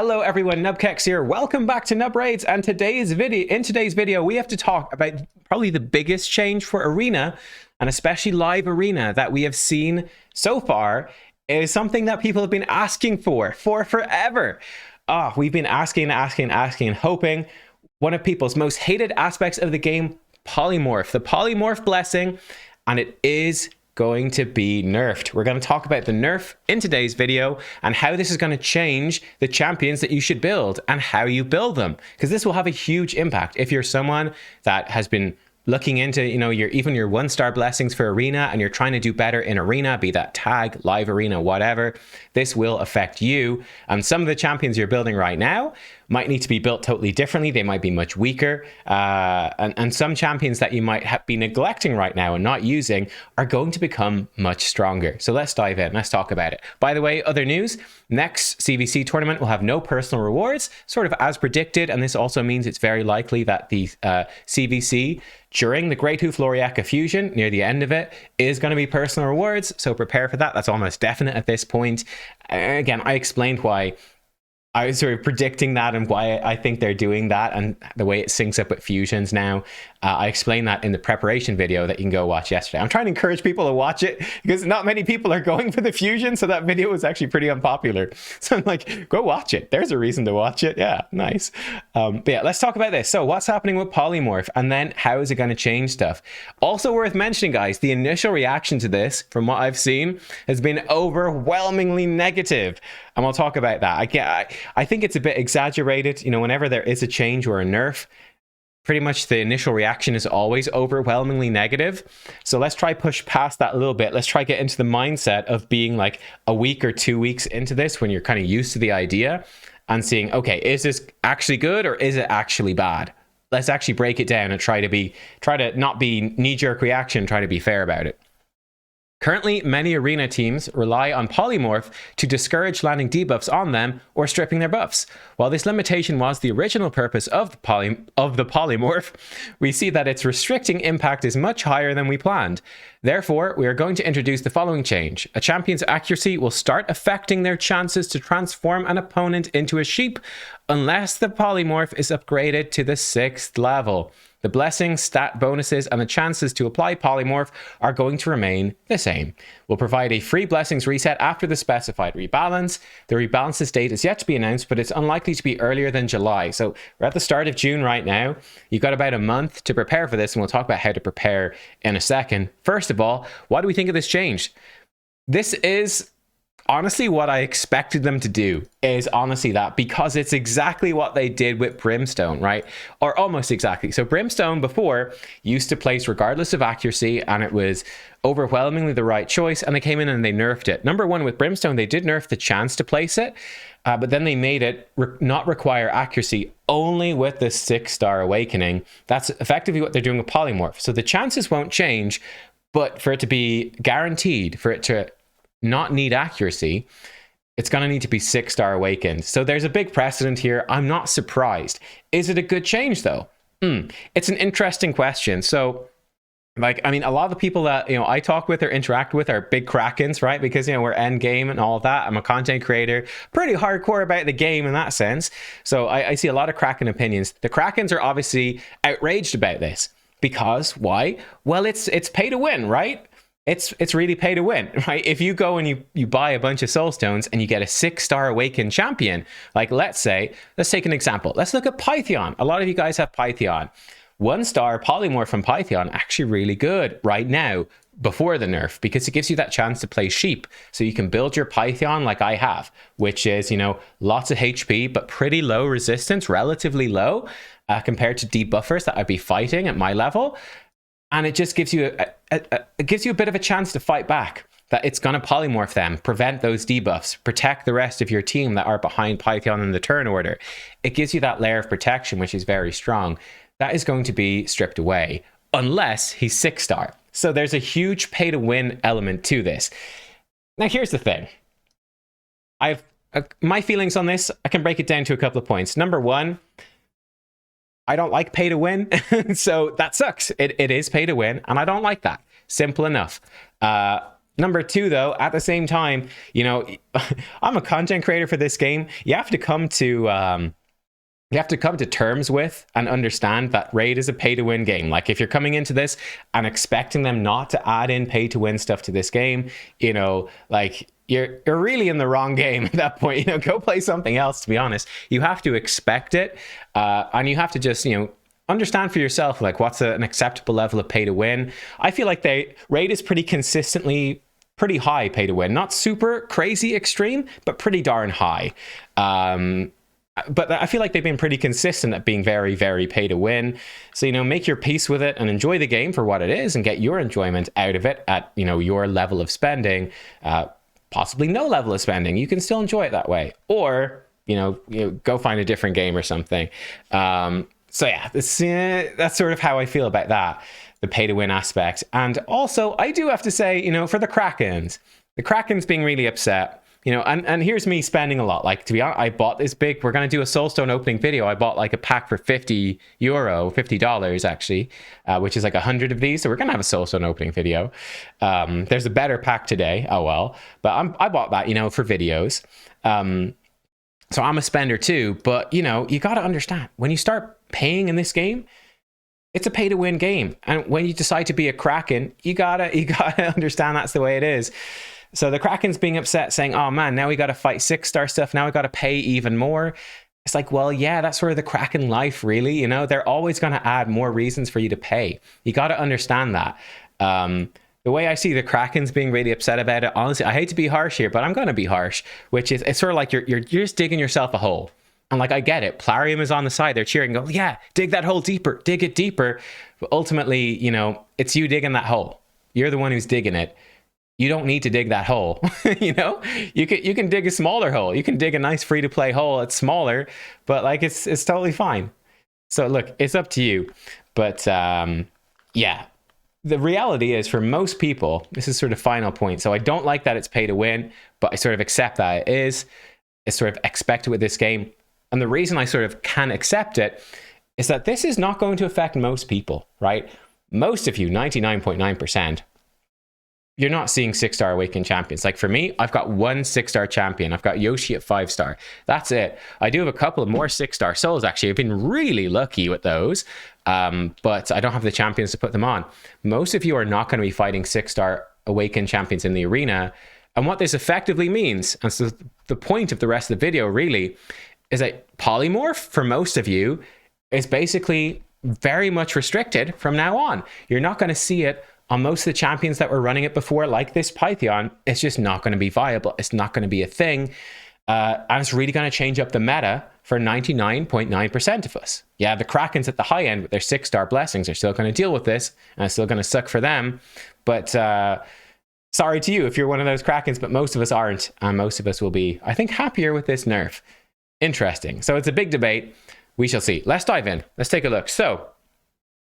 Hello everyone, nubkeks here. Welcome back to Nub Raids, and in today's video we have to talk about probably the biggest change for Arena, and especially live Arena, that we have seen so far. Is something that people have been asking for forever. We've been asking, and hoping. One of people's most hated aspects of the game, Polymorph. The Polymorph blessing, and it is going to be nerfed. We're going to talk about the nerf in today's video and how this is going to change the champions that you should build and how you build them, because this will have a huge impact. If you're someone that has been looking into, even your 1-star blessings for Arena, and you're trying to do better in Arena, be that tag, live Arena, whatever, this will affect you. And some of the champions you're building right now might need to be built totally differently. They might be much weaker. And some champions that you might be neglecting right now and not using are going to become much stronger. So let's dive in. Let's talk about it. By the way, other news, next CVC tournament will have no personal rewards, sort of as predicted. And this also means it's very likely that the CVC during the Great Hoofloriaka fusion, near the end of it, is going to be personal rewards. So prepare for that. That's almost definite at this point. Again, I explained why I was sort of predicting that and why I think they're doing that and the way it syncs up with fusions now. I explained that in the preparation video that you can go watch yesterday. I'm trying to encourage people to watch it because not many people are going for the fusion, so that video was actually pretty unpopular. So I'm like, go watch it. There's a reason to watch it. Yeah, nice. But yeah, let's talk about this. So what's happening with Polymorph, and then how is it going to change stuff? Also worth mentioning, guys, the initial reaction to this, from what I've seen, has been overwhelmingly negative. And we'll talk about that. I think it's a bit exaggerated. Whenever there is a change or a nerf, pretty much the initial reaction is always overwhelmingly negative. So let's try push past that a little bit. Let's try get into the mindset of being like a week or 2 weeks into this, when you're kind of used to the idea, and seeing, okay, is this actually good or is it actually bad? Let's actually break it down and try to not be knee-jerk reaction, try to be fair about it. Currently, many Arena teams rely on Polymorph to discourage landing debuffs on them or stripping their buffs. While this limitation was the original purpose of the Polymorph, we see that its restricting impact is much higher than we planned. Therefore, we are going to introduce the following change. A champion's accuracy will start affecting their chances to transform an opponent into a sheep unless the Polymorph is upgraded to the 6th level. The blessings, stat bonuses, and the chances to apply Polymorph are going to remain the same. We'll provide a free blessings reset after the specified rebalance. The rebalance's date is yet to be announced, but it's unlikely to be earlier than July. So we're at the start of June right now. You've got about a month to prepare for this, and we'll talk about how to prepare in a second. First of all, what do we think of this change? This is honestly what I expected them to do, is honestly that, because it's exactly what they did with Brimstone, right? Or almost exactly. So Brimstone before used to place regardless of accuracy, and it was overwhelmingly the right choice, and they came in and they nerfed it. Number one, with Brimstone, they did nerf the chance to place it, but then they made it not require accuracy only with the 6-star awakening. That's effectively what they're doing with Polymorph. So the chances won't change, but for it to be guaranteed, for it to not need accuracy, it's going to need to be 6-star awakened. So there's a big precedent here. I'm not surprised. Is it a good change though? It's an interesting question. So a lot of the people that I talk with or interact with are big Krakens, right? Because we're end game and all of that. I'm a content creator, pretty hardcore about the game in that sense. So I see a lot of Kraken opinions. The Krakens are obviously outraged about this because why? Well, it's pay to win, right? It's really pay to win, right? If you go and you buy a bunch of soul stones and you get a 6-star awakened champion, like let's take an example. Let's look at Pytheon. A lot of you guys have Pytheon. 1-star Polymorph from Pytheon, actually really good right now before the nerf, because it gives you that chance to play sheep. So you can build your Pytheon like I have, which is, lots of HP, but pretty low resistance, relatively low compared to debuffers that I'd be fighting at my level. And it just gives you a bit of a chance to fight back, that it's going to polymorph them, prevent those debuffs, protect the rest of your team that are behind Pytheon in the turn order. It gives you that layer of protection, which is very strong. That is going to be stripped away unless he's 6-star. So there's a huge pay to win element to this. Now, here's the thing. My feelings on this, I can break it down to a couple of points. Number one, I don't like pay to win. So that sucks. It is pay to win, and I don't like that. Simple enough. Number two, though, at the same time, you know, I'm a content creator for this game. You have to come to terms with and understand that Raid is a pay-to-win game. Like, if you're coming into this and expecting them not to add in pay-to-win stuff to this game, you know, like, you're really in the wrong game at that point. You know, go play something else, to be honest. You have to expect it, and you have to just, you know, understand for yourself, like, what's an acceptable level of pay-to-win. I feel like Raid is pretty consistently pretty high pay-to-win. Not super crazy extreme, but pretty darn high. But I feel like they've been pretty consistent at being very, very pay to win. So, you know, make your peace with it and enjoy the game for what it is and get your enjoyment out of it at, you know, your level of spending, possibly no level of spending. You can still enjoy it that way. Or, you know, go find a different game or something. So yeah, that's sort of how I feel about that, the pay to win aspect. And also, I do have to say, you know, for the Krakens being really upset. You know, and here's me spending a lot. Like, to be honest, I bought this big. We're going to do a Soulstone opening video. I bought like a pack for $50 actually, which is like 100 of these. So we're going to have a Soulstone opening video. There's a better pack today. Oh, well. But I bought that, you know, for videos. So I'm a spender too. But, you know, you got to understand, when you start paying in this game, it's a pay to win game. And when you decide to be a Kraken, you gotta understand that's the way it is. So the Kraken's being upset, saying, oh man, now we got to fight 6-star stuff. Now we got to pay even more. It's like, well, yeah, that's sort of the Kraken life, really. You know, they're always going to add more reasons for you to pay. You got to understand that. The way I see the Krakens being really upset about it, honestly, I hate to be harsh here, but I'm going to be harsh, which is, it's sort of like you're just digging yourself a hole. And like, I get it. Plarium is on the side. They're cheering, go, yeah, dig that hole deeper, dig it deeper. But ultimately, you know, it's you digging that hole. You're the one who's digging it. You don't need to dig that hole. You know, you can dig a smaller hole. You can dig a nice free to play hole. It's smaller, but like, it's totally fine. So look, it's up to you. But yeah, the reality is, for most people, this is sort of final point. So I don't like that it's pay to win, but I sort of accept that it is. It's sort of expected with this game. And the reason I sort of can accept it is that this is not going to affect most people, right? Most of you, 99.9%, you're not seeing 6-star Awakened champions. Like, for me, I've got one 6-star champion. I've got Yoshi at 5-star. That's it. I do have a couple of more 6-star souls, actually. I've been really lucky with those, but I don't have the champions to put them on. Most of you are not going to be fighting 6-star Awakened champions in the arena. And what this effectively means, and so the point of the rest of the video really, is that Polymorph, for most of you, is basically very much restricted from now on. You're not going to see it on most of the champions that were running it before, like this Python. It's just not going to be viable. It's not going to be a thing. And it's really going to change up the meta for 99.9% of us. Yeah, the Krakens at the high end with their 6-star blessings are still going to deal with this, and it's still going to suck for them. But sorry to you if you're one of those Krakens, but most of us aren't. And most of us will be, I think, happier with this nerf. Interesting. So it's a big debate. We shall see. Let's dive in. Let's take a look. So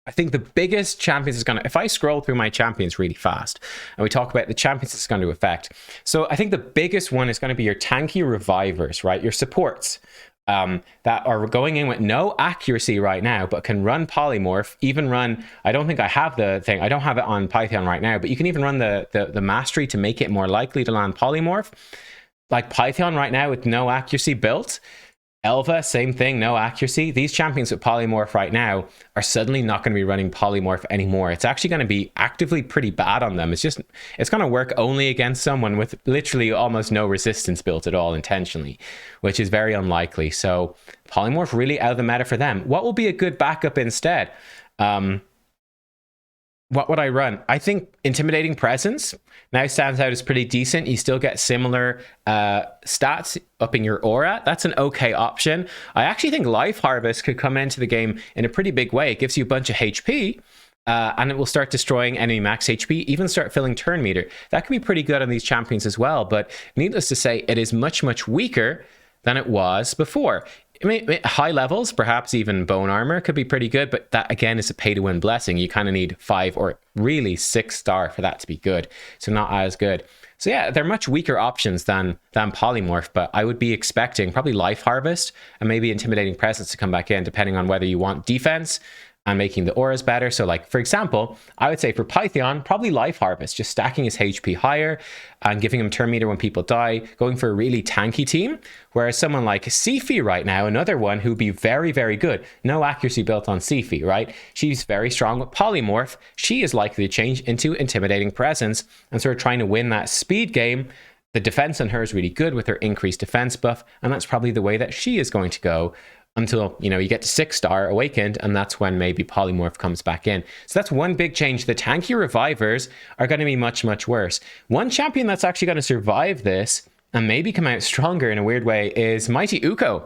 I think the biggest champions is going to, if I scroll through my champions really fast and we talk about the champions it's going to affect. So I think the biggest one is going to be your tanky revivers, right? Your supports that are going in with no accuracy right now, but can run polymorph, even run, I don't think I have the thing, I don't have it on Python right now, but you can even run the mastery to make it more likely to land polymorph. Like Python right now with no accuracy built. Elva, same thing, no accuracy. These champions with polymorph right now are suddenly not going to be running polymorph anymore. It's actually going to be actively pretty bad on them. It's going to work only against someone with literally almost no resistance built at all intentionally, which is very unlikely. So polymorph really out of the meta for them. What will be a good backup instead? What would I run? I think Intimidating Presence now stands out as pretty decent. You still get similar stats upping your aura. That's an okay option. I actually think Life Harvest could come into the game in a pretty big way. It gives you a bunch of HP, and it will start destroying enemy max HP, even start filling turn meter. That could be pretty good on these champions as well, but needless to say, it is much, much weaker than it was before. I mean, high levels, perhaps even bone armor could be pretty good, but that again is a pay to win blessing. You kind of need 5 or really 6-star for that to be good. So not as good. So yeah, they're much weaker options than polymorph, but I would be expecting probably Life Harvest and maybe Intimidating Presence to come back in, depending on whether you want defense and making the auras better. So like, for example, I would say for Python, probably Life Harvest, just stacking his HP higher and giving him turn meter when people die, going for a really tanky team. Whereas someone like Sifi right now, another one who'd be very, very good. No accuracy built on Sifi, right? She's very strong with Polymorph. She is likely to change into Intimidating Presence and sort of trying to win that speed game. The defense on her is really good with her increased defense buff, and that's probably the way that she is going to go until, you know, you get to 6-star Awakened, and that's when maybe Polymorph comes back in. So that's one big change. The tanky revivers are going to be much, much worse. One champion that's actually going to survive this and maybe come out stronger in a weird way is Mighty Uko.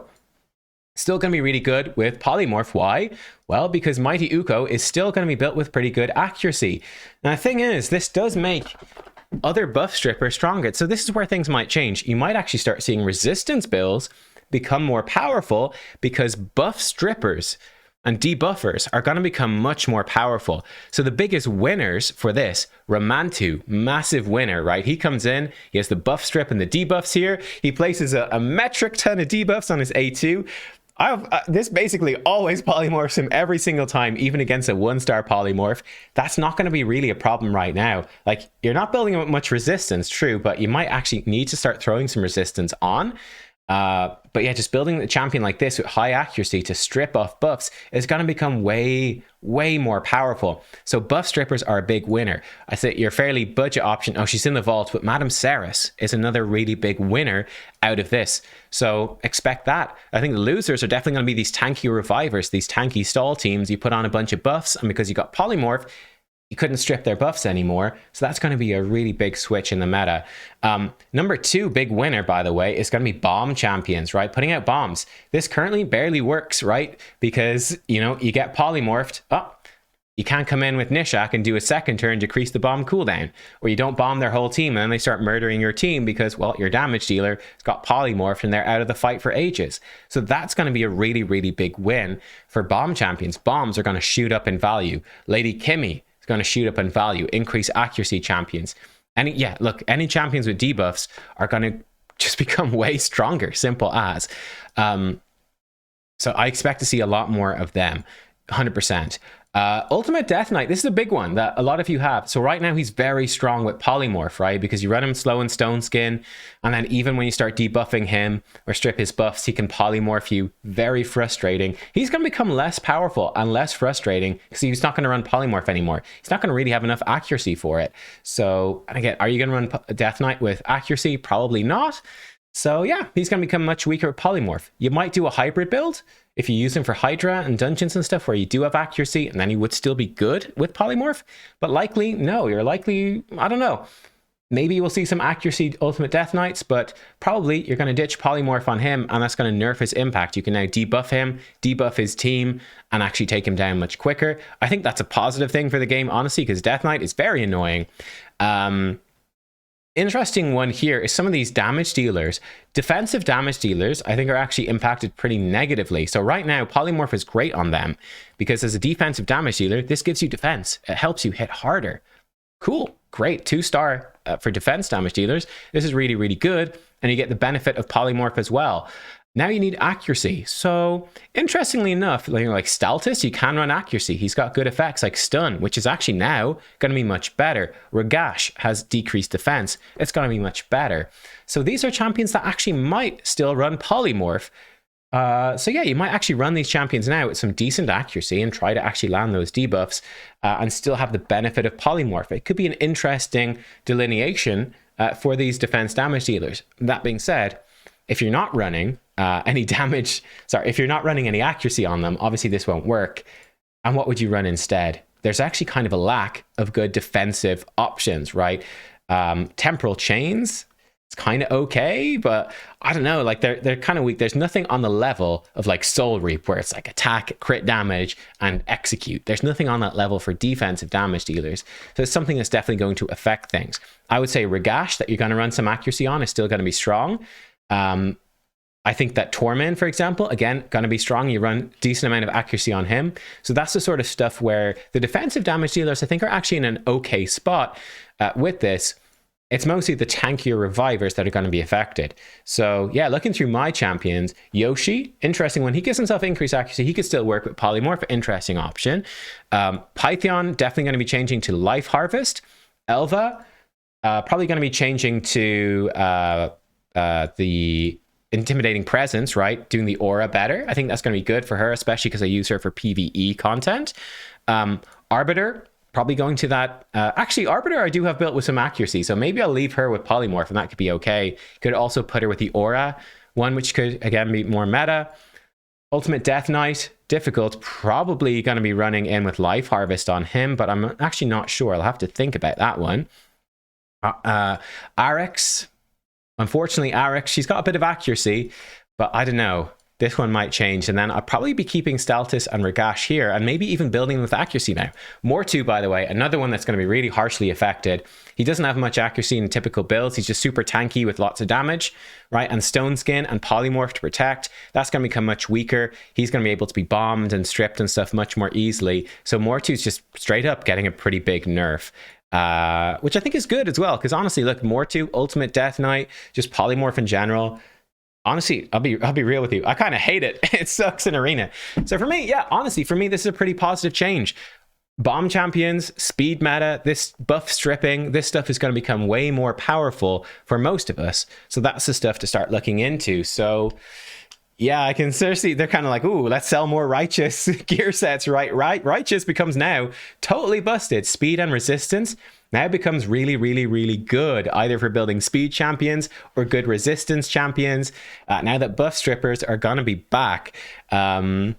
Still going to be really good with Polymorph. Why? Well, because Mighty Uko is still going to be built with pretty good accuracy. Now, the thing is, this does make other buff strippers stronger. So this is where things might change. You might actually start seeing resistance builds become more powerful because buff strippers and debuffers are going to become much more powerful. So the biggest winners for this, Ramantu, massive winner, right? He comes in, he has the buff strip and the debuffs here. He places a metric ton of debuffs on his A2. This basically always polymorphs him every single time, even against a 1-star polymorph. That's not going to be really a problem right now. Like, you're not building up much resistance, true, but you might actually need to start throwing some resistance on. But yeah, just building a champion like this with high accuracy to strip off buffs is going to become way, way more powerful. So buff strippers are a big winner. I say your fairly budget option. Oh, she's in the vault, but Madame Ceres is another really big winner out of this. So expect that. I think the losers are definitely going to be these tanky revivers, these tanky stall teams. You put on a bunch of buffs, and because you got Polymorph, you couldn't strip their buffs anymore. So that's going to be a really big switch in the meta. Number 2 big winner, by the way, is going to be bomb champions, right? Putting out bombs. This currently barely works, right? Because, you know, you get polymorphed. Oh, you can't come in with Nishak and do a second turn, decrease the bomb cooldown. Or you don't bomb their whole team and then they start murdering your team because, well, your damage dealer has got polymorphed and they're out of the fight for ages. So that's going to be a really, really big win for bomb champions. Bombs are going to shoot up in value. Lady Kimmy going to shoot up in value, increase accuracy champions. And yeah, look, any champions with debuffs are going to just become way stronger, simple as. So I expect to see a lot more of them, 100%. Ultimate Death Knight, this is a big one that a lot of you have. So right now he's very strong with Polymorph, right? Because you run him slow and Stone Skin, and then even when you start debuffing him or strip his buffs, he can polymorph you. Very frustrating. He's going to become less powerful and less frustrating because he's not going to run Polymorph anymore. He's not going to really have enough accuracy for it. So, and again, are you going to run Death Knight with accuracy? Probably not. So yeah, he's going to become much weaker with Polymorph. You might do a hybrid build if you use him for Hydra and dungeons and stuff where you do have accuracy, and then he would still be good with Polymorph. But likely, no, you're likely, I don't know. Maybe you will see some accuracy Ultimate Death Knights, but probably you're going to ditch Polymorph on him, and that's going to nerf his impact. You can now debuff him, debuff his team, and actually take him down much quicker. I think that's a positive thing for the game, honestly, because Death Knight is very annoying. Interesting one here is some of these damage dealers. Defensive damage dealers, I think, are actually impacted pretty negatively. So right now, Polymorph is great on them because as a defensive damage dealer, this gives you defense. It helps you hit harder. Cool, great, 2-star for defense damage dealers. This is really, really good. And you get the benefit of Polymorph as well. Now you need accuracy. So interestingly enough, like Staltus, you can run accuracy. He's got good effects like stun, which is actually now going to be much better. Ragash has decreased defense. It's going to be much better. So these are champions that actually might still run Polymorph. So yeah, you might actually run these champions now with some decent accuracy and try to actually land those debuffs and still have the benefit of Polymorph. It could be an interesting delineation for these defense damage dealers. That being said, if you're not running if you're not running any accuracy on them, obviously this won't work. And what would you run instead? There's actually kind of a lack of good defensive options, right? Temporal Chains, it's kind of okay, but I don't know, like they're kind of weak. There's nothing on the level of like Soul Reap where it's like attack, crit damage, and execute. There's nothing on that level for defensive damage dealers. So it's something that's definitely going to affect things. I would say Ragash that you're going to run some accuracy on is still going to be strong. I think that Torment, for example, again, going to be strong. You run decent amount of accuracy on him. So that's the sort of stuff where the defensive damage dealers, I think, are actually in an okay spot with this. it's mostly the tankier revivers that are going to be affected. So yeah, looking through my champions, Yoshi, interesting one. He gives himself increased accuracy. He could still work with Polymorph, interesting option. Python, definitely going to be changing to Life Harvest. Elva, probably going to be changing to the Intimidating Presence, right? Doing the aura better. I think that's going to be good for her, especially because I use her for PvE content. Arbiter, probably going to that. Actually, Arbiter I do have built with some accuracy, so maybe I'll leave her with Polymorph, and that could be okay. Could also put her with the aura one, which could, again, be more meta. Ultimate Death Knight, difficult. Probably going to be running in with Life Harvest on him, but I'm actually not sure. I'll have to think about that one. Arex, unfortunately, Arex, she's got a bit of accuracy, but I don't know. This one might change, and then I'll probably be keeping Steltis and Ragash here, and maybe even building with accuracy now. Mortu, by the way, another one that's going to be really harshly affected. He doesn't have much accuracy in typical builds. He's just super tanky with lots of damage, right? And Stone Skin and Polymorph to protect. That's going to become much weaker. He's going to be able to be bombed and stripped and stuff much more easily. So Mortu's just straight up getting a pretty big nerf. Which I think is good as well, because honestly, look, Mortu, Ultimate Death Knight, just Polymorph in general. Honestly, I'll be real with you. I kind of hate it. It sucks in Arena. So for me, yeah, honestly, for me, this is a pretty positive change. Bomb champions, speed meta, this buff stripping, this stuff is going to become way more powerful for most of us. So that's the stuff to start looking into. So yeah, I can seriously, they're kind of like, ooh, let's sell more Righteous gear sets, right? Righteous becomes now totally busted. Speed and resistance now becomes really, really, really good, either for building speed champions or good resistance champions. Now that buff strippers are going to be back. So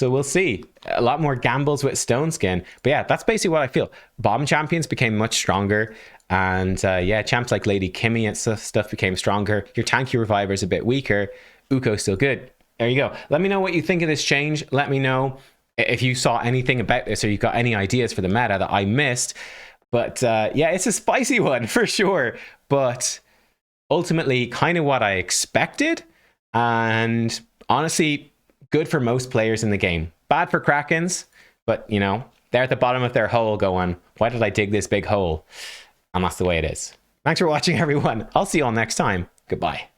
we'll see. A lot more gambles with Stone Skin. But yeah, that's basically what I feel. Bomb champions became much stronger. And yeah, champs like Lady Kimmy and stuff became stronger. Your tanky reviver's a bit weaker. Uko's still good. There you go. Let me know what you think of this change. Let me know if you saw anything about this or you got any ideas for the meta that I missed. But yeah, it's a spicy one for sure. But ultimately, kind of what I expected. And honestly, good for most players in the game. Bad for Krakens, but you know, they're at the bottom of their hole going, why did I dig this big hole? And that's the way it is. Thanks for watching, everyone. I'll see you all next time. Goodbye.